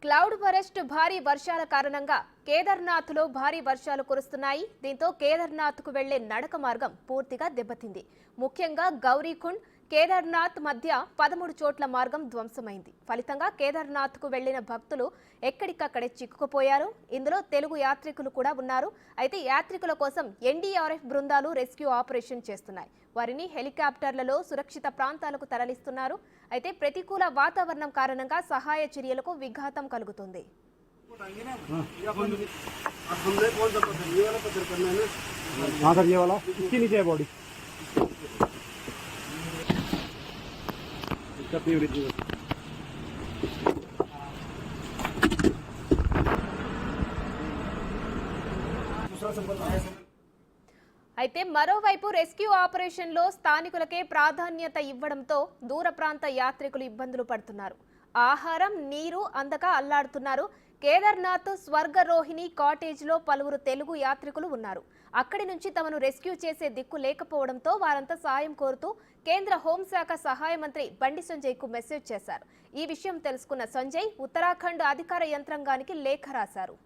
Cloud burst భారీ వర్షాల కారణంగా కేదార్నాథ్లో భారీ వర్షాలు కురుస్తున్నాయి. దీంతో కేదార్నాథ్కు వెళ్లే నడక మార్గం పూర్తిగా దెబ్బతింది. ముఖ్యంగా గౌరీకుండ్ కేదార్నాథ్ మధ్య 13 చోట్ల మార్గం ధ్వంసమైంది. ఫలితంగా కేదార్నాథ్కు వెళ్లిన భక్తులు ఎక్కడికక్కడే చిక్కుకుపోయారు. ఇందులో తెలుగు యాత్రికులు కూడా ఉన్నారు. అయితే యాత్రికుల కోసం ఎన్డీఆర్ఎఫ్ బృందాలు రెస్క్యూ ఆపరేషన్ చేస్తున్నాయి. వారిని హెలికాప్టర్లలో సురక్షిత ప్రాంతాలకు తరలిస్తున్నారు. అయితే ప్రతికూల వాతావరణం కారణంగా సహాయ చర్యలకు విఘాతం కలుగుతుంది. అయితే మరోవైపు రెస్క్యూ ఆపరేషన్లో స్థానికులకే ప్రాధాన్యత ఇవ్వడంతో దూర ప్రాంత యాత్రికులు ఇబ్బందులు పడుతున్నారు. ఆహారం, నీరు అందక అల్లాడుతున్నారు. కేదార్నాథ్ స్వర్గరోహిణి కాటేజ్లో పలువురు తెలుగు యాత్రికులు ఉన్నారు. అక్కడి నుంచి తమను రెస్క్యూ చేసే దిక్కు లేకపోవడంతో వారంతా సాయం కోరుతూ కేంద్ర హోంశాఖ సహాయ మంత్రి బండి సంజయ్కు మెసేజ్ చేశారు. ఈ విషయం తెలుసుకున్న సంజయ్ ఉత్తరాఖండ్ అధికార యంత్రాంగానికి లేఖ రాశారు.